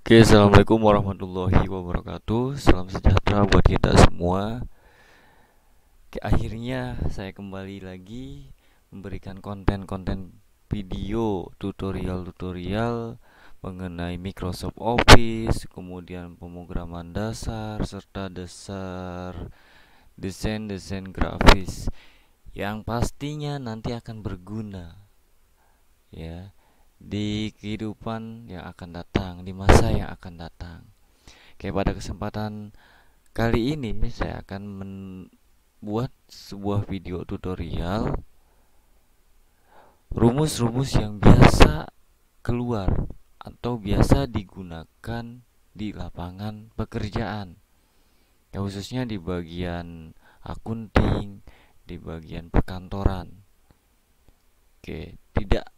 Oke, assalamualaikum warahmatullahi wabarakatuh. Salam sejahtera buat kita semua. Oke, akhirnya saya kembali lagi memberikan konten-konten video tutorial-tutorial mengenai Microsoft Office, kemudian pemrograman dasar serta dasar desain-desain grafis yang pastinya nanti akan berguna ya di kehidupan yang akan datang, di masa yang akan datang. Oke, pada kesempatan kali ini saya akan membuat sebuah video tutorial rumus-rumus yang biasa keluar atau biasa digunakan di lapangan pekerjaan. Ya, khususnya di bagian akunting, di bagian perkantoran. Oke, tidak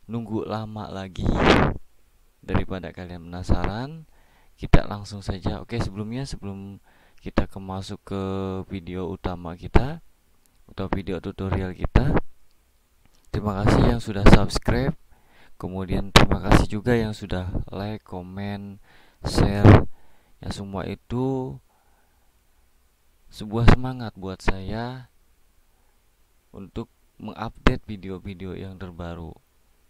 nunggu lama lagi. Daripada kalian penasaran, kita langsung saja. Oke, sebelum kita masuk ke video utama kita atau video tutorial kita, terima kasih yang sudah subscribe. Kemudian terima kasih juga yang sudah like, komen, share. Ya, semua itu sebuah semangat buat saya untuk mengupdate video-video yang terbaru.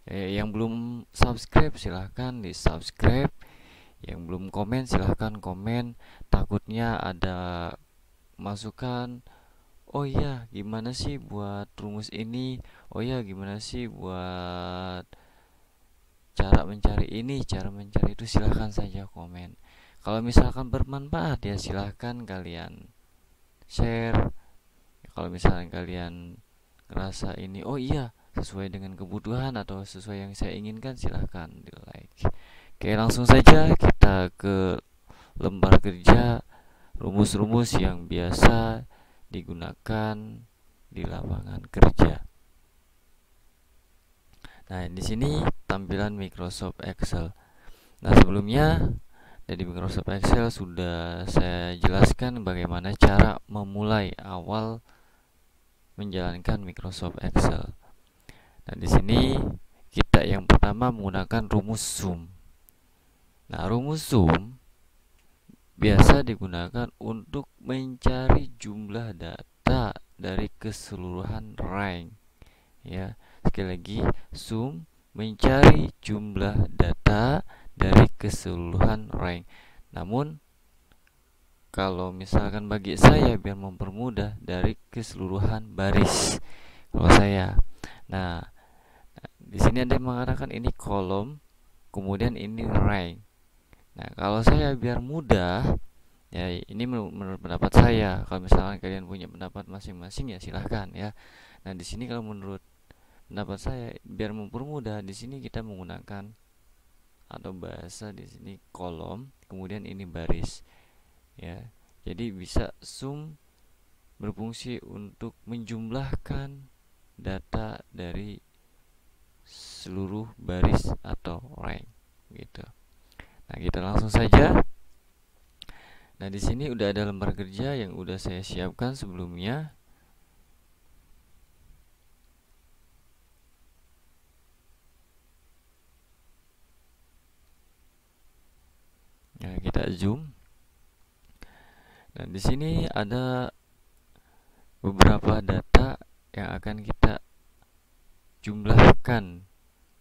Yang belum subscribe silahkan di subscribe. Yang belum komen silahkan komen. Takutnya ada masukan, oh iya gimana sih buat rumus ini, oh iya gimana sih buat cara mencari ini, cara mencari itu, silahkan saja komen. Kalau misalkan bermanfaat ya silahkan kalian share. Kalau misalkan kalian ngerasa ini oh iya sesuai dengan kebutuhan atau sesuai yang saya inginkan, silahkan di like. Oke, langsung saja kita ke lembar kerja, rumus-rumus yang biasa digunakan di lapangan kerja. Nah, di sini tampilan Microsoft Excel. Nah, sebelumnya dari Microsoft Excel sudah saya jelaskan bagaimana cara memulai awal menjalankan Microsoft Excel. Nah, di sini kita yang pertama menggunakan rumus sum. Nah, rumus sum biasa digunakan untuk mencari jumlah data dari keseluruhan rank. Ya, sekali lagi, sum mencari jumlah data dari keseluruhan rank. Namun kalau misalkan bagi saya biar mempermudah, dari keseluruhan baris. Kalau saya, nah di sini ada yang mengatakan ini kolom, kemudian ini rank. Nah, kalau saya biar mudah, ya ini menurut pendapat saya. Kalau misalkan kalian punya pendapat masing-masing ya silahkan ya. Nah, di sini kalau menurut pendapat saya biar mempermudah, di sini kita menggunakan atau bahasa di sini kolom, kemudian ini baris. Ya. Jadi bisa sum berfungsi untuk menjumlahkan data dari seluruh baris atau rank gitu. Nah, kita langsung saja. Nah, di sini udah ada lembar kerja yang udah saya siapkan sebelumnya. Nah, kita zoom. Nah, di sini ada beberapa data yang akan kita jumlahkan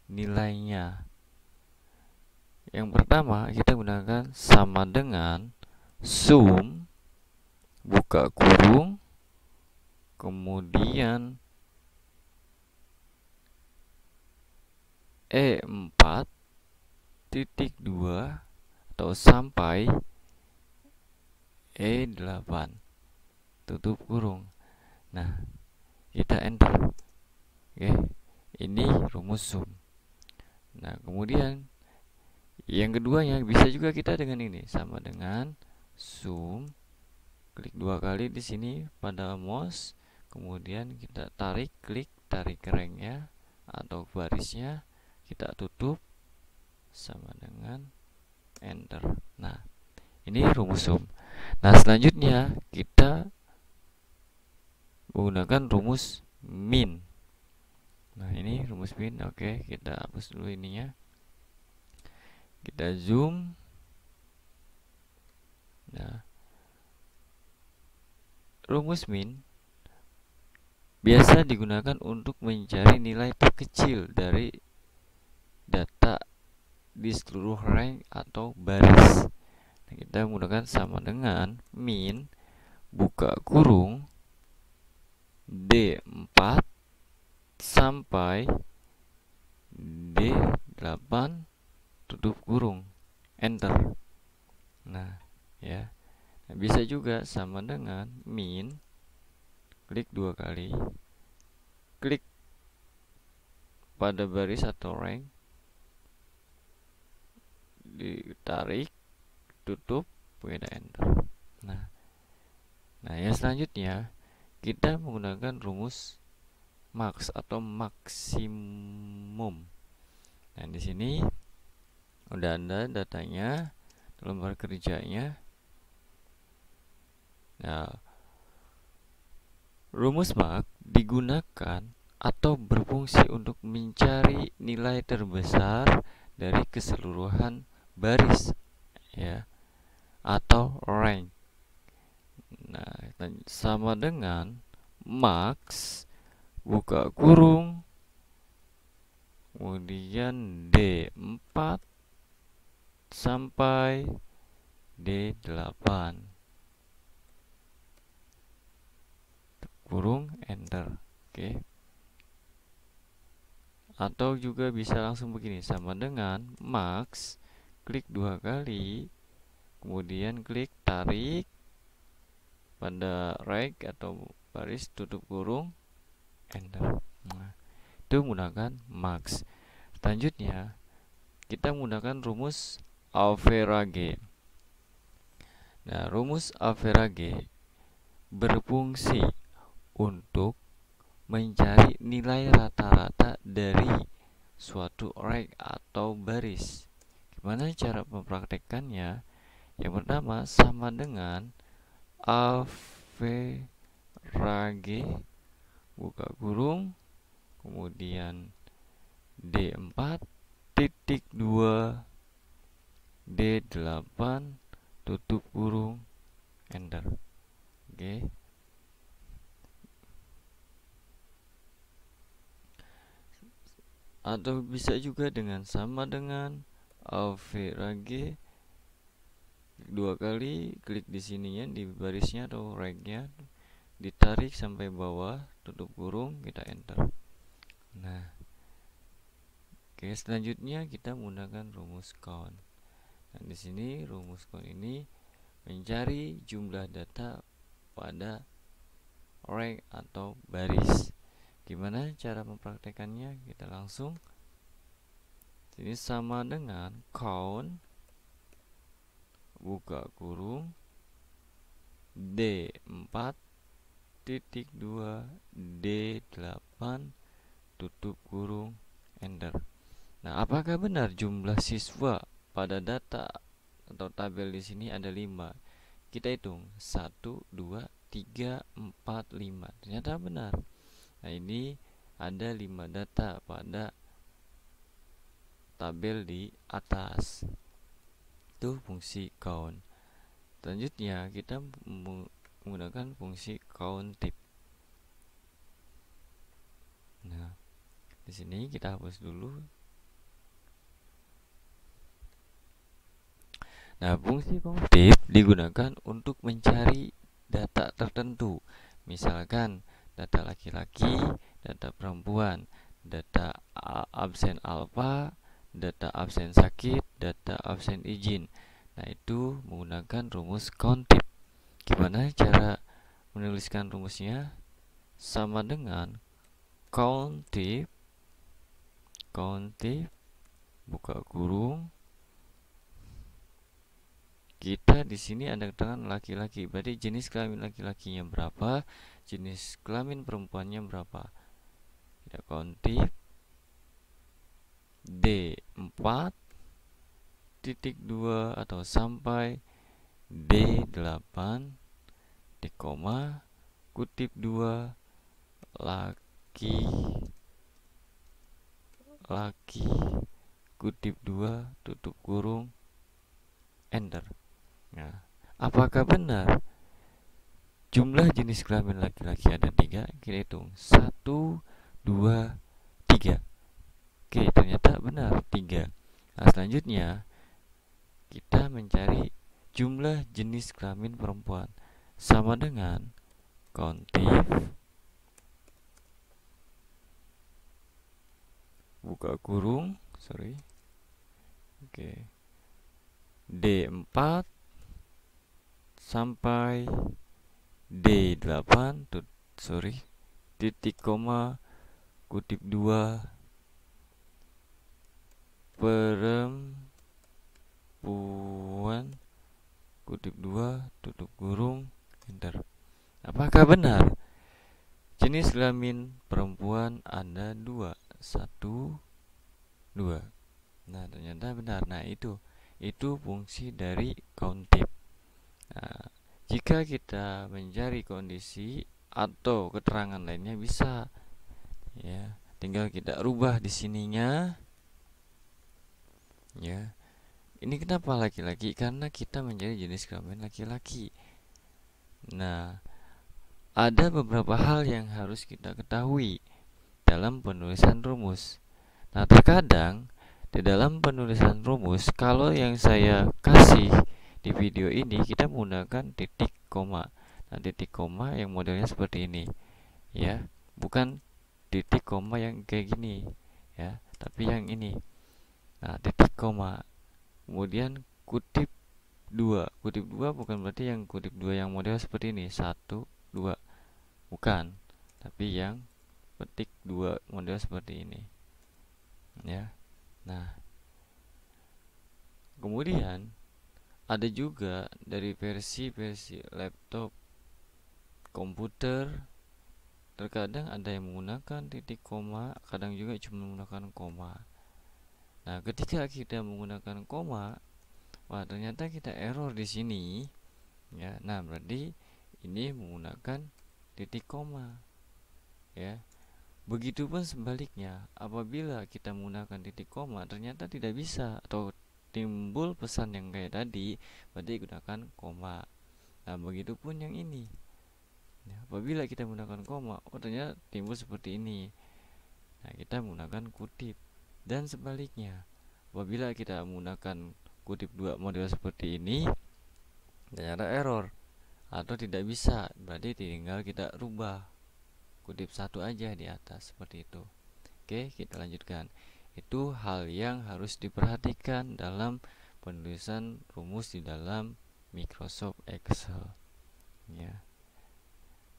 nilainya. Yang pertama, kita gunakan sama dengan sum buka kurung, kemudian E4.2 atau sampai E8 tutup kurung. Nah, kita enter. Oke, ini rumus sum. Nah, kemudian yang keduanya bisa juga kita dengan ini, sama dengan sum, klik dua kali di sini pada mouse, kemudian kita tarik ranknya atau barisnya, kita tutup sama dengan enter. Nah, ini rumus sum. Nah, selanjutnya kita menggunakan rumus min. Nah, ini rumus min. Oke, kita hapus dulu ininya. Kita zoom. Nah, rumus min biasa digunakan untuk mencari nilai terkecil dari data di seluruh rank atau baris. Nah, kita menggunakan sama dengan min buka kurung D4 sampai D8 tutup kurung, enter. Nah, ya. Nah, bisa juga sama dengan min klik 2 kali, klik pada baris atau rank, ditarik, tutup, kita enter. Nah, yang selanjutnya kita menggunakan rumus max atau maksimum. Nah, di sini udah ada datanya, lembar kerjanya. Nah, rumus max digunakan atau berfungsi untuk mencari nilai terbesar dari keseluruhan baris, ya, atau rank. Nah, sama dengan max buka kurung kemudian D4 sampai D8 kurung, enter. Oke. Atau juga bisa langsung begini, sama dengan max klik 2 kali, kemudian klik tarik pada rank atau baris, tutup kurung, enter. Nah, itu menggunakan max. Selanjutnya kita menggunakan rumus average. Nah, rumus average berfungsi untuk mencari nilai rata-rata dari suatu rank atau baris. Gimana cara mempraktekkannya? Yang pertama sama dengan average buka kurung kemudian D4 titik 2 D8 tutup kurung, enter. Oke. Atau bisa juga dengan sama dengan average 2 kali, klik di sininya di barisnya atau ranknya, ditarik sampai bawah, tutup kurung, kita enter. Nah, oke, selanjutnya kita menggunakan rumus count. Nah, di sini rumus count ini mencari jumlah data pada rank atau baris. Gimana cara mempraktekannya? Kita langsung ini sama dengan count buka kurung D4 titik 2 D8 tutup kurung, enter. Nah, apakah benar jumlah siswa pada data atau tabel di sini ada 5? Kita hitung 1, 2, 3, 4, 5. Ternyata benar. Nah, ini ada 5 data pada tabel di atas. Itu fungsi count. Selanjutnya kita menggunakan fungsi countIf. Nah, di sini kita hapus dulu. Nah, fungsi countIf digunakan untuk mencari data tertentu. Misalkan data laki-laki, data perempuan, data absen alfa, data absen sakit, data absen izin. Nah, itu menggunakan rumus countIf. Gimana cara menuliskan rumusnya? Sama dengan countIf buka kurung. Kita di sini ada keterangan laki-laki, berarti jenis kelamin laki-lakinya berapa, jenis kelamin perempuannya berapa. Kita countIf D4 titik 2 atau sampai D8 di koma kutip 2 laki kutip 2 tutup kurung enter. Nah, apakah benar jumlah jenis kelamin laki-laki ada 3? Kita hitung 1, 2, 3. Oke, ternyata benar 3. Nah, selanjutnya kita mencari jumlah jenis kelamin perempuan, sama dengan kontif buka kurung, D4 sampai D8 titik koma kutip 2 perempuan kutip 2 tutup kurung enter. Apakah benar jenis kelamin perempuan ada 2? 1, 2. Nah, ternyata benar. Nah, itu fungsi dari countip. Nah, jika kita mencari kondisi atau keterangan lainnya bisa, ya, tinggal kita rubah di sininya, ya. Ini kenapa laki-laki? Karena kita mencari jenis kelamin laki-laki. Nah, ada beberapa hal yang harus kita ketahui dalam penulisan rumus. Nah, terkadang di dalam penulisan rumus, kalau yang saya kasih di video ini, kita menggunakan titik koma. Nah, titik koma yang modelnya seperti ini, ya, bukan titik koma yang kayak gini, ya, tapi yang ini. Nah, titik koma, kemudian kutip 2. Kutip 2 bukan berarti yang kutip 2 yang model seperti ini, 1, 2, bukan, tapi yang petik 2 model seperti ini, ya. Nah, kemudian ada juga dari versi laptop, komputer, terkadang ada yang menggunakan titik koma, kadang juga cuma menggunakan koma. Nah, ketika kita menggunakan koma, wah, ternyata kita error di sini, ya. Nah, berarti ini menggunakan titik koma, ya. Begitupun sebaliknya, apabila kita menggunakan titik koma ternyata tidak bisa atau timbul pesan yang kayak tadi, berarti gunakan koma. Nah, begitupun yang ini, ya, apabila kita menggunakan koma, ternyata timbul seperti ini. Nah, kita menggunakan kutip. Dan sebaliknya, apabila kita menggunakan kutip 2 model seperti ini, ternyata error atau tidak bisa, berarti tinggal kita rubah kutip 1 aja di atas, seperti itu. Oke, kita lanjutkan. Itu hal yang harus diperhatikan dalam penulisan rumus di dalam Microsoft Excel, ya.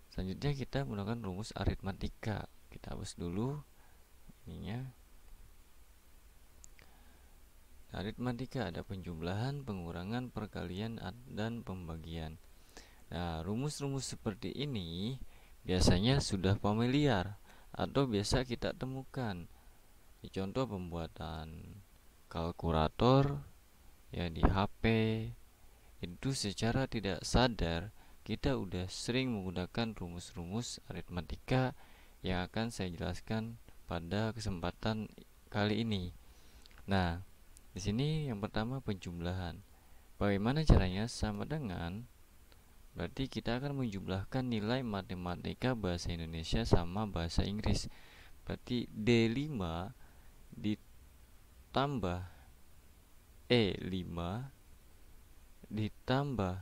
Selanjutnya kita menggunakan rumus aritmatika. Kita hapus dulu ininya. Aritmatika ada penjumlahan, pengurangan, perkalian, dan pembagian. Nah, rumus-rumus seperti ini biasanya sudah familiar atau biasa kita temukan di contoh pembuatan kalkulator, ya, di HP. Itu secara tidak sadar kita udah sering menggunakan rumus-rumus aritmatika yang akan saya jelaskan pada kesempatan kali ini. Nah, di sini yang pertama penjumlahan. Bagaimana caranya? Sama dengan, berarti kita akan menjumlahkan nilai matematika bahasa Indonesia sama bahasa Inggris. Berarti D5 ditambah E5 ditambah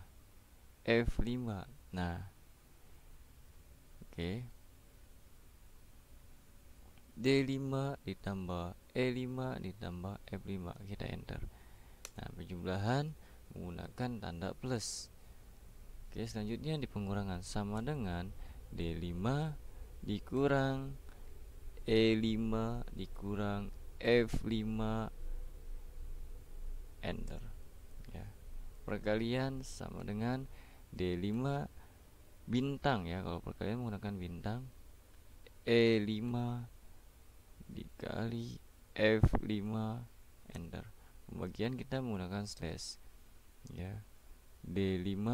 F5. Nah, oke. D5 ditambah E5 ditambah F5, kita enter. Nah, penjumlahan menggunakan tanda plus. Oke, selanjutnya di pengurangan, sama dengan D5 dikurang E5 dikurang F5, enter, ya. Perkalian sama dengan D5 bintang, ya, kalau perkalian menggunakan bintang, E5 dikali F5, enter. Pembagian kita menggunakan slash, ya. D5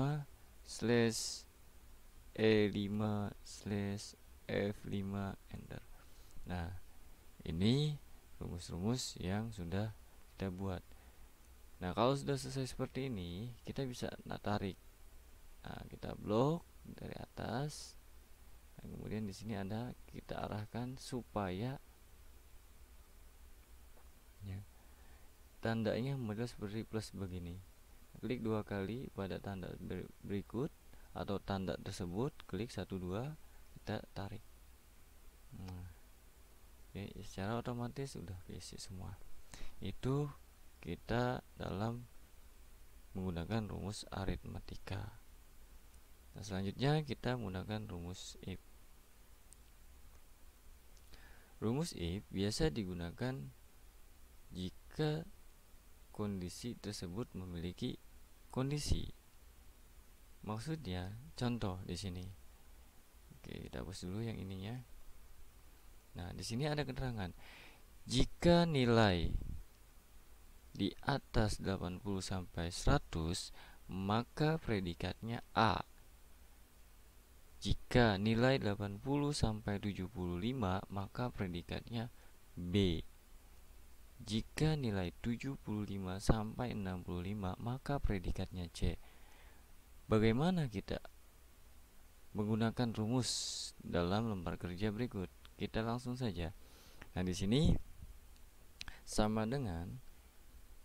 slash E5 slash F5, enter. Nah, ini rumus-rumus yang sudah kita buat. Nah, kalau sudah selesai seperti ini, kita bisa tarik. Nah, kita blok dari atas. Dan kemudian di sini ada, kita arahkan supaya ya, tandanya model seperti plus begini. Klik 2 kali pada tanda berikut atau tanda tersebut, klik 1 2, kita tarik. Nah, oke, secara otomatis sudah keisi semua. Itu kita dalam menggunakan rumus aritmatika. Nah, selanjutnya kita menggunakan rumus if. Rumus if biasa digunakan jika kondisi tersebut memiliki kondisi. Maksudnya, contoh di sini. Oke, kita hapus dulu yang ininya. Nah, di sini ada keterangan. Jika nilai di atas 80 sampai 100, maka predikatnya A. Jika nilai 80 sampai 75, maka predikatnya B. Jika nilai 75 sampai 65, maka predikatnya C. Bagaimana kita menggunakan rumus dalam lembar kerja berikut? Kita langsung saja. Nah, di sini sama dengan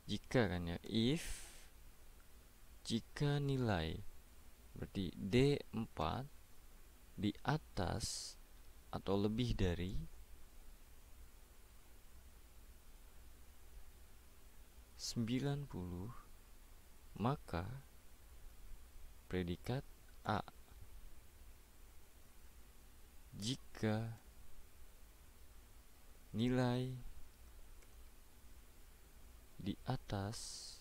jika kan ya, if jika nilai berarti D4 di atas atau lebih dari 90, maka predikat A. Jika nilai di atas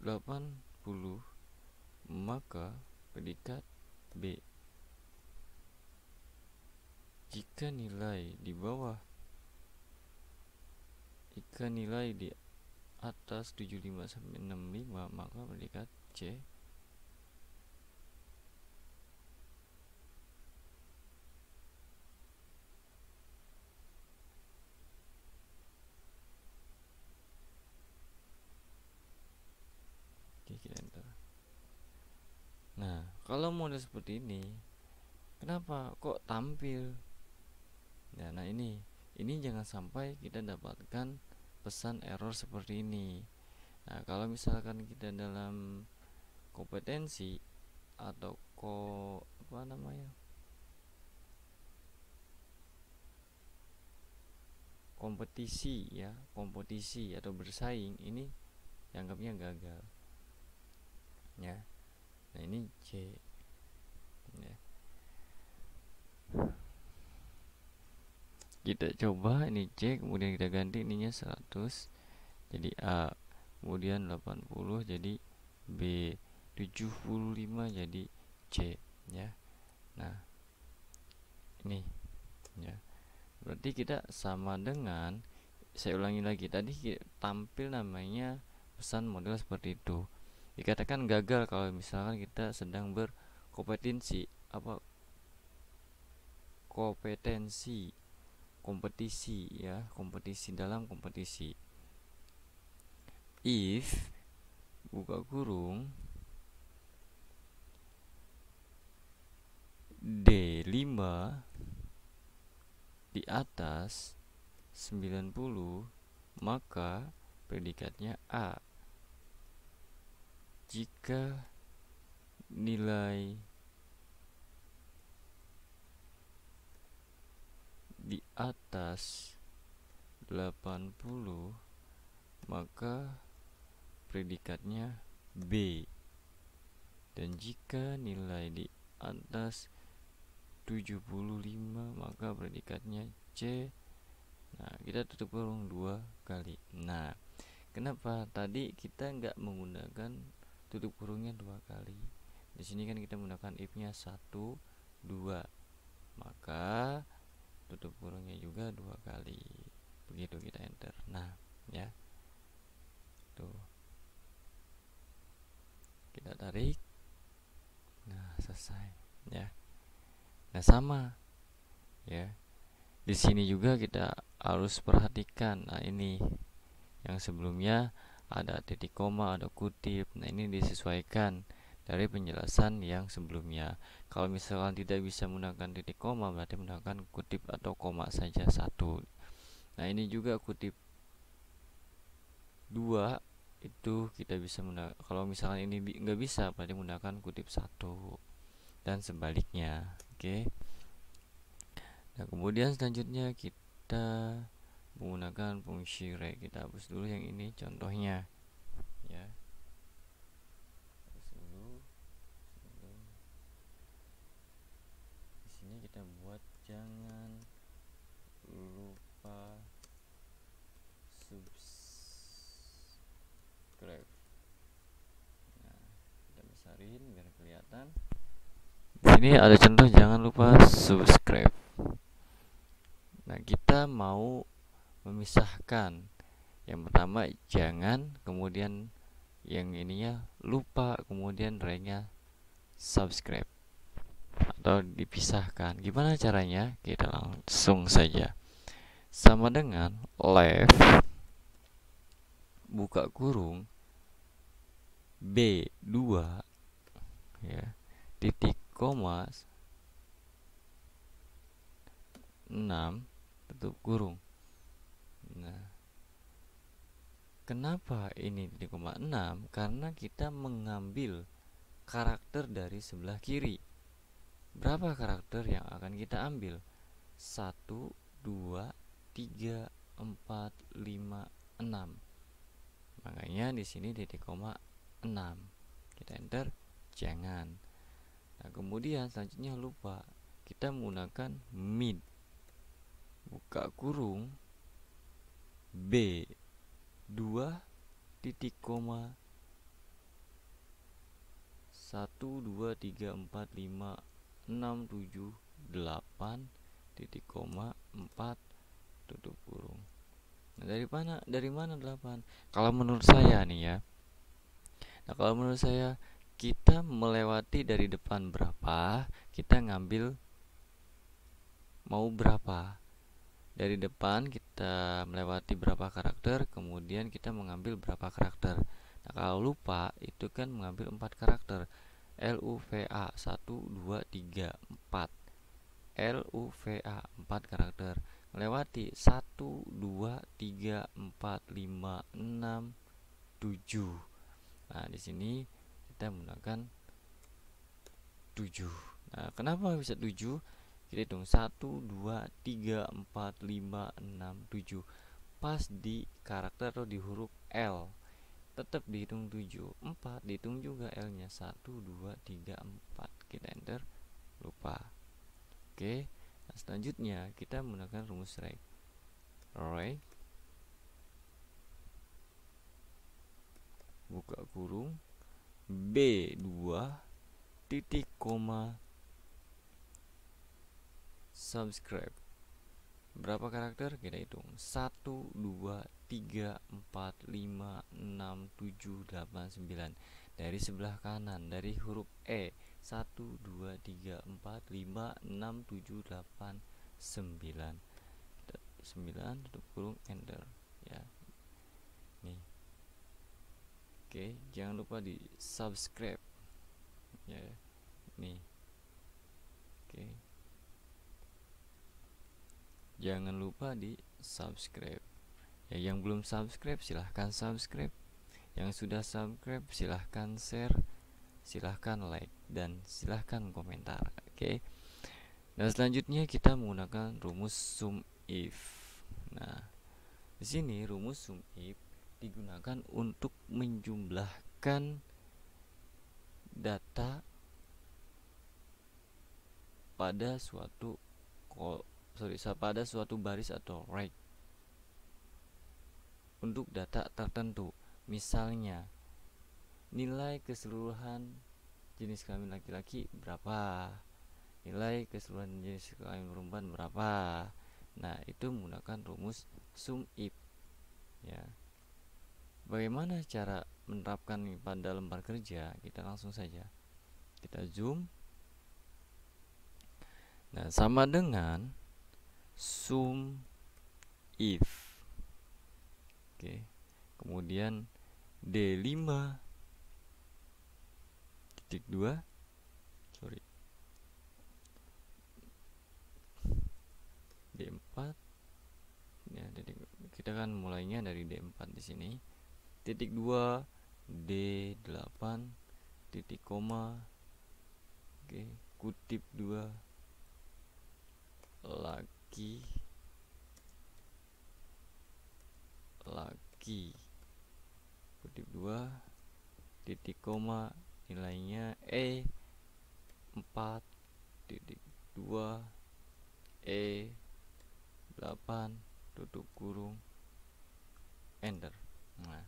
80, maka predikat B. Jika nilai di bawah, jika nilai di atas 75 sampai 65, maka predikat C. Oke, kita enter. Nah, kalau model seperti ini, kenapa kok tampil? Nah, ini jangan sampai kita dapatkan pesan error seperti ini. Nah, kalau misalkan kita dalam kompetensi atau kompetisi ya, kompetisi atau bersaing, ini dianggapnya gagal. Ya. Nah, ini C. Ya. Kita coba ini C, kemudian kita ganti ininya 100 jadi A, kemudian 80 jadi B, 75 jadi C ya. Nah, ini ya. Berarti kita sama dengan, saya ulangi lagi, tadi tampil namanya pesan model seperti itu. Dikatakan gagal kalau misalkan kita sedang berkompetensi kompetisi ya, kompetisi dalam kompetisi. If buka kurung D5 di atas 90, maka predikatnya A. Jika nilai di atas 80, maka predikatnya B. Dan jika nilai di atas 75, maka predikatnya C. Nah, kita tutup kurung 2 kali. Nah, kenapa tadi kita nggak menggunakan tutup kurungnya 2 kali? Di sini kan kita menggunakan if-nya 1 2, maka tutup kurungnya juga 2 kali. Begitu, kita enter. Nah, ya. Tuh. Kita tarik. Nah, selesai, ya. Nah, sama. Ya. Di sini juga kita harus perhatikan. Nah, ini yang sebelumnya ada titik koma, ada kutip. Nah, ini disesuaikan dari penjelasan yang sebelumnya. Kalau misalkan tidak bisa menggunakan titik koma, berarti menggunakan kutip atau koma saja satu. Nah, ini juga kutip 2 itu kita bisa menggunakan. Kalau misalkan ini nggak bisa, berarti menggunakan kutip 1 dan sebaliknya. Oke. Nah, kemudian selanjutnya kita menggunakan fungsi re. Kita hapus dulu yang ini contohnya, ya. Hapus dulu. Di sini kita buat jangan lupa subscribe. Nah, kita besarin biar kelihatan. Di sini ada contoh jangan lupa subscribe. Nah, kita mau memisahkan. Yang pertama jangan, kemudian yang ininya lupa, kemudian re-nya subscribe, atau dipisahkan. Gimana caranya? Kita langsung saja. Sama dengan left buka kurung B2 ya, titik koma 6 tutup kurung. Nah, kenapa ini titik koma 6? Karena kita mengambil karakter dari sebelah kiri. Berapa karakter yang akan kita ambil? 1, 2, 3, 4, 5, 6. Makanya di sini titik koma 6. Kita enter jangan. Nah, kemudian selanjutnya lupa. Kita menggunakan mid buka kurung B 2 titik koma 1 2 3 4 5 6 7 8 titik koma 4 tutup kurung. Nah, dari mana 8? Kalau menurut saya nih ya. Nah, kalau menurut saya kita melewati dari depan berapa, kita ngambil mau berapa. Dari depan kita melewati berapa karakter, kemudian kita mengambil berapa karakter. Nah, kalau lupa itu kan mengambil 4 karakter. LUVA 1 2 3 4. LUVA 4 karakter. Melewati 1 2 3 4 5 6 7. Nah, di sini kita menggunakan 7. Nah, kenapa bisa 7? Kita hitung 1 2 3 4 5 6 7. Pas di karakter atau di huruf L tetap dihitung 7. 4 dihitung juga L-nya 1 2 3 4. Kita enter, lupa. Oke. Nah, selanjutnya kita menggunakan rumus re. Buka kurung B2 titik koma subscribe. Berapa karakter? Kita hitung 1 2 3 4 5 6 7 8 9. Dari sebelah kanan, dari huruf E 1 2 3 4 5 6 7 8 9. 9 tutup kurung enter ya. Nih. Oke, jangan lupa di subscribe ya. Nih. Oke. Jangan lupa di subscribe. Ya, yang belum subscribe silahkan subscribe. Yang sudah subscribe silahkan share, silahkan like, dan silahkan komentar. Oke. Dan selanjutnya kita menggunakan rumus sum if. Nah, di sini rumus sum if digunakan untuk menjumlahkan data pada suatu baris atau array untuk data tertentu. Misalnya nilai keseluruhan jenis kelamin laki-laki berapa, nilai keseluruhan jenis kelamin perempuan berapa. Nah, itu menggunakan rumus sum if ya. Bagaimana cara menerapkan pada lembar kerja? Kita langsung saja kita zoom. Nah, sama dengan sum if. Oke. Kemudian D5 titik 2 D4 ya, kita kan mulainya dari D4 di sini. Titik 2 D8 titik koma. Oke, kutip 2 lagi kutip 2 titik koma, nilainya E4 titik 2 E8 tutup kurung enter. Nah,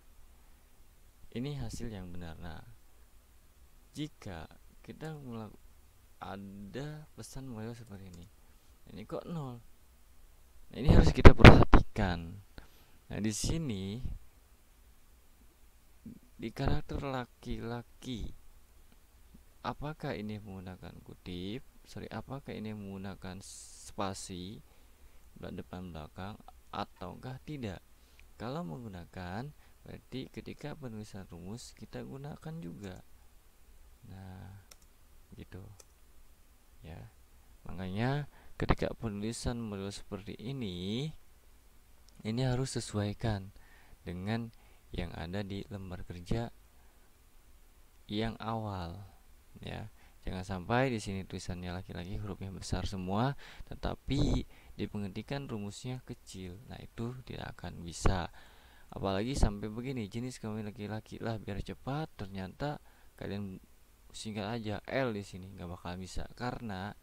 ini hasil yang benar. Nah, jika kita ada pesan model seperti ini kok 0. Nah, ini harus kita perhatikan. Nah, di sini di karakter laki-laki, apakah ini menggunakan kutip? Apakah ini menggunakan spasi depan belakang ataukah tidak? Kalau menggunakan, berarti ketika penulisan rumus kita gunakan juga. Nah, gitu ya. Makanya ketika penulisan model seperti ini harus sesuaikan dengan yang ada di lembar kerja yang awal ya. Jangan sampai di sini tulisannya laki-laki hurufnya besar semua, tetapi dipengertikan rumusnya kecil. Nah, itu tidak akan bisa. Apalagi sampai begini, jenis kelamin laki-laki lah biar cepat, ternyata kalian singkat aja L di sini, nggak bakal bisa karena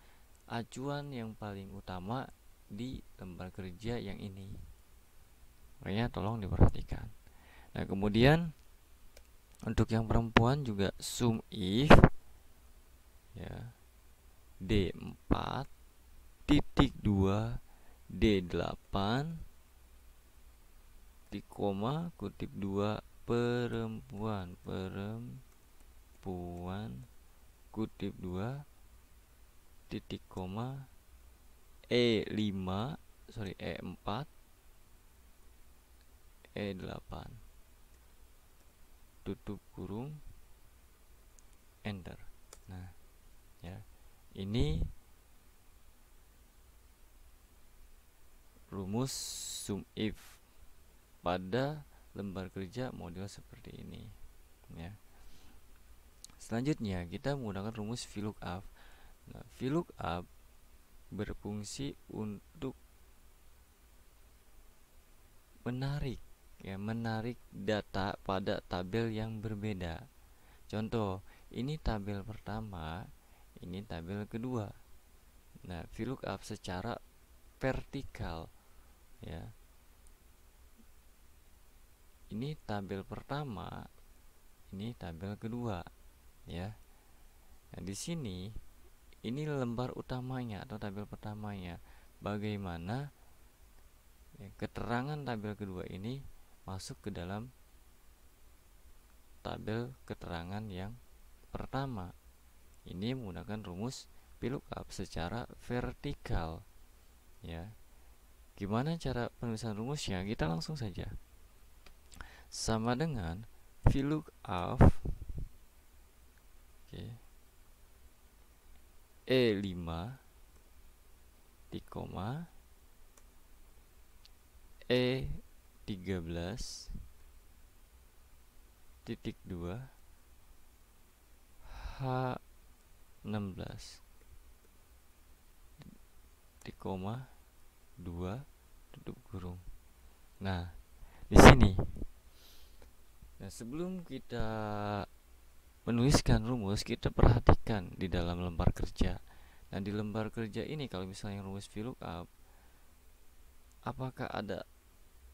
acuan yang paling utama di lembar kerja yang ini. Makanya tolong diperhatikan. Nah, kemudian untuk yang perempuan juga sum if ya, D4 titik 2 D8 di koma kutip 2 perempuan kutip 2 titik koma E4 E8 tutup kurung enter. Nah, ya, ini rumus sum if pada lembar kerja model seperti ini ya. Selanjutnya kita menggunakan rumus VLOOKUP. Nah, VLOOKUP berfungsi untuk menarik data pada tabel yang berbeda. Contoh, ini tabel pertama, ini tabel kedua. Nah, VLOOKUP secara vertikal ya. Ini tabel pertama, ini tabel kedua ya. Nah, di sini ini lembar utamanya atau tabel pertamanya. Bagaimana ya, keterangan tabel kedua ini masuk ke dalam tabel keterangan yang pertama. Ini menggunakan rumus VLOOKUP secara vertikal ya. Gimana cara penulisan rumusnya? Kita langsung saja. Sama dengan VLOOKUP E5 di koma E13 titik 2 H16 di koma 2 tutup kurung. Nah, di sini. Nah, sebelum kita menuliskan rumus, kita perhatikan di dalam lembar kerja. Nah, di lembar kerja ini kalau misalnya rumus VLOOKUP, apakah ada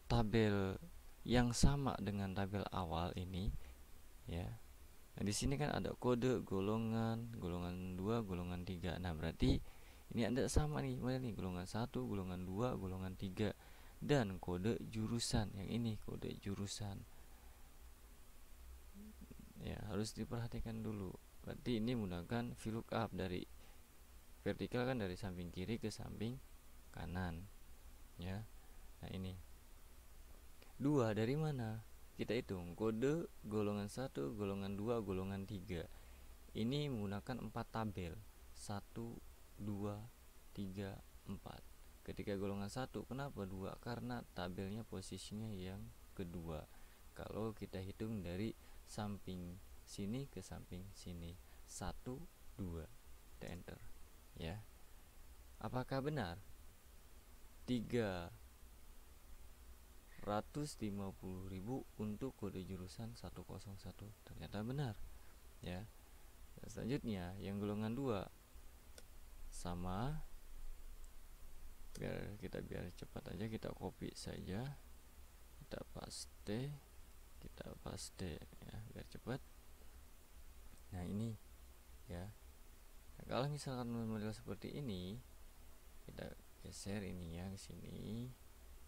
tabel yang sama dengan tabel awal ini ya. Nah, di sini kan ada kode golongan 2, golongan 3. Nah, berarti ini ada sama nih, mana nih, golongan 1, golongan 2, golongan 3 dan kode jurusan. Yang ini kode jurusan. Ya, harus diperhatikan dulu. Berarti ini menggunakan VLOOKUP dari vertikal kan, dari samping kiri ke samping kanan ya. Nah, ini 2 dari mana? Kita hitung kode golongan 1, golongan 2, golongan 3. Ini menggunakan 4 tabel. 1, 2, 3, 4. Ketika golongan 1, kenapa 2? Karena tabelnya posisinya yang kedua. Kalau kita hitung dari samping sini ke samping sini, 1, 2, kita enter ya. Apakah benar 350.000 untuk kode jurusan 101? Ternyata benar ya. Dan selanjutnya yang golongan 2 sama, biar cepat aja, kita copy saja, kita paste ya, biar cepat. Nah ini ya. Nah, kalau misalkan model seperti ini, kita geser ininya ke sini,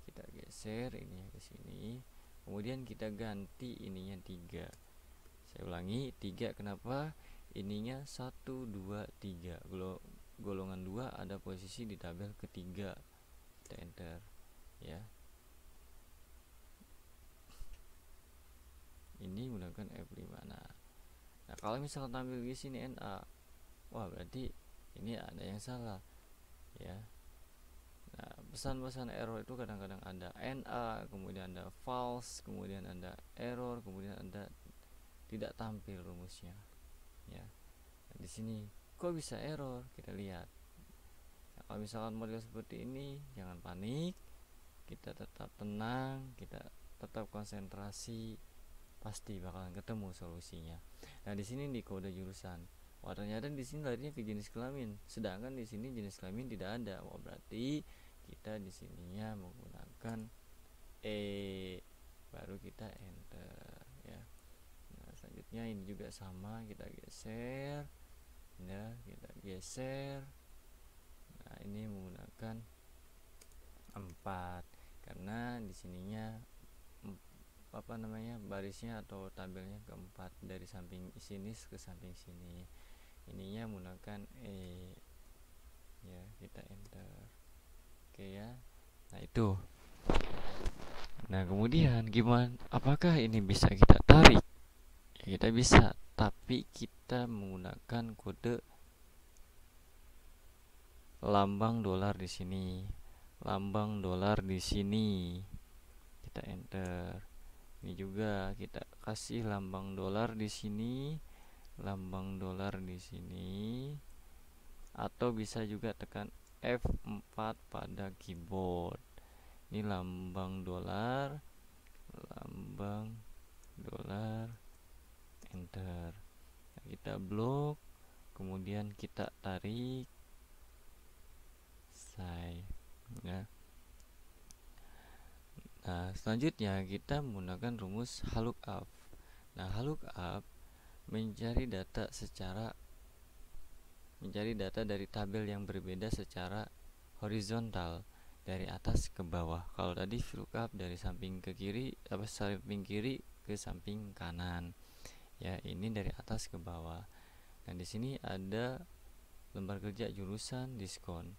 kita geser ininya ke sini, kemudian kita ganti ininya 3. Saya ulangi, 3. Kenapa? Ininya 1, 2, 3. Golongan 2 ada posisi di tabel ketiga. Kita enter ya. Ini menggunakan F5. Nah, kalau misalkan tampil di sini NA, wah berarti ini ada yang salah ya. Nah, pesan-pesan error itu kadang-kadang ada NA, kemudian ada false, kemudian ada error, kemudian ada tidak tampil rumusnya ya. Nah, di sini kok bisa error? Kita lihat. Nah, kalau misalkan model seperti ini, jangan panik, kita tetap tenang, kita tetap konsentrasi, pasti bakalan ketemu solusinya. Nah, di sini di kode jurusan, wah ternyata di sini larinya ke jenis kelamin, sedangkan di sini jenis kelamin tidak ada. Wah berarti kita di sininya menggunakan baru kita enter ya. Nah, selanjutnya ini juga sama, kita geser ya, kita geser. Nah, ini menggunakan 4 karena di sininya barisnya atau tabelnya keempat, dari samping sini ke samping sini. Ininya menggunakan ya, kita enter. Oke ya. Nah itu. Nah kemudian gimana? Apakah ini bisa kita tarik? Ya, kita bisa, tapi kita menggunakan kode lambang dolar di sini. Lambang dolar di sini. Kita enter. Ini juga kita kasih lambang dolar di sini, lambang dolar di sini, atau bisa juga tekan F4 pada keyboard. Ini lambang dolar, enter. Nah, kita blok, kemudian kita tarik, say ya. Nah, selanjutnya kita menggunakan rumus lookup. Nah, lookup mencari data dari tabel yang berbeda secara horizontal, dari atas ke bawah. Kalau tadi lookup dari samping ke kiri, samping kiri ke samping kanan. Ya, ini dari atas ke bawah. Nah, di sini ada lembar kerja jurusan diskon.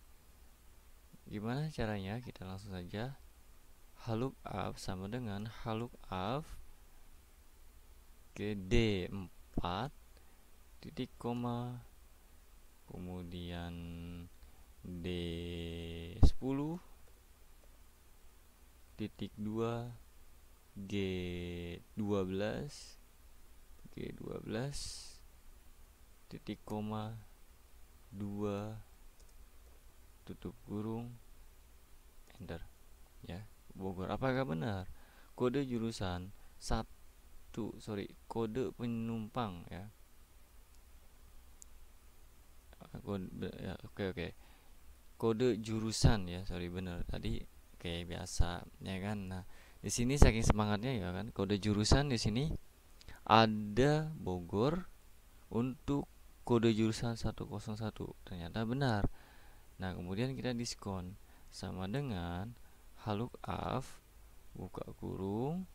Gimana caranya? Kita langsung saja. Lookup sama dengan lookup ke D4 titik koma, kemudian D10 titik 2 G12 titik koma 2 tutup kurung, enter ya. Bogor. Apakah benar? Kode jurusan kode penumpang ya. Oke. Kode jurusan ya, benar tadi kayak biasa ya kan. Nah, di sini saking semangatnya ya kan, kode jurusan di sini ada Bogor untuk kode jurusan 101. Ternyata benar. Nah, kemudian kita diskon sama dengan lookup buka kurung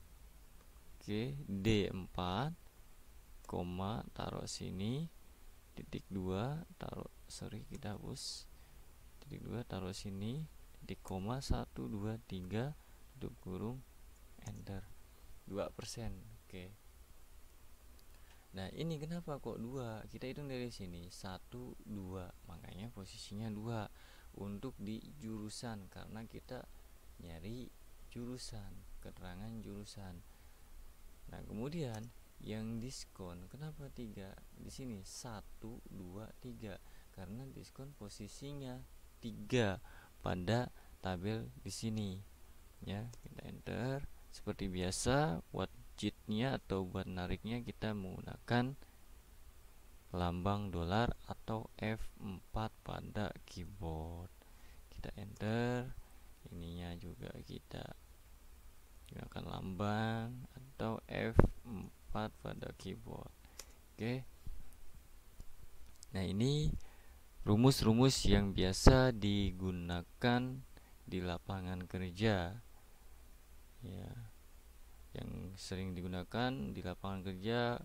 ke D4 koma taruh sini titik 2 kita hapus titik 2 taruh sini titik koma 1 2 3 tutup kurung, enter 2%. Oke. Nah, ini kenapa kok 2? Kita hitung dari sini 1 2. Makanya posisinya 2 untuk di jurusan, karena kita nyari jurusan, keterangan jurusan. Nah, kemudian yang diskon kenapa 3? Di sini 1 2 3 karena diskon posisinya 3 pada tabel di sini. Ya, kita enter. Seperti biasa, buat cheatnya atau buat nariknya kita menggunakan lambang dolar atau F4 pada keyboard. Kita enter. Ininya juga kita gunakan lambang atau F4 pada keyboard. Oke. Nah, ini rumus-rumus yang biasa digunakan di lapangan kerja. Ya, yang sering digunakan di lapangan kerja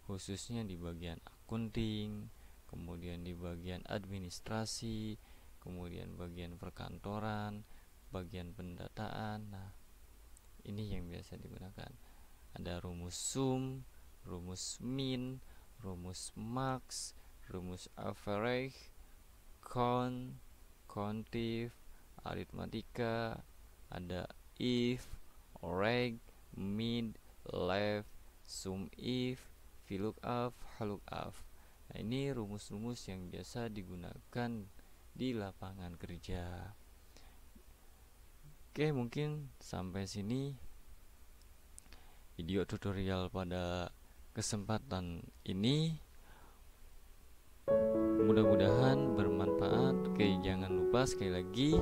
khususnya di bagian akunting, kemudian di bagian administrasi, kemudian bagian perkantoran, bagian pendataan. Nah, ini yang biasa digunakan. Ada rumus sum, rumus min, rumus max, rumus average, count, countif, aritmatika, ada if, reg, mid, left, sum if, VLOOKUP, HLOOKUP. Nah, ini rumus-rumus yang biasa digunakan di lapangan kerja. Oke, mungkin sampai sini video tutorial pada kesempatan ini. Mudah-mudahan bermanfaat. Oke, jangan lupa sekali lagi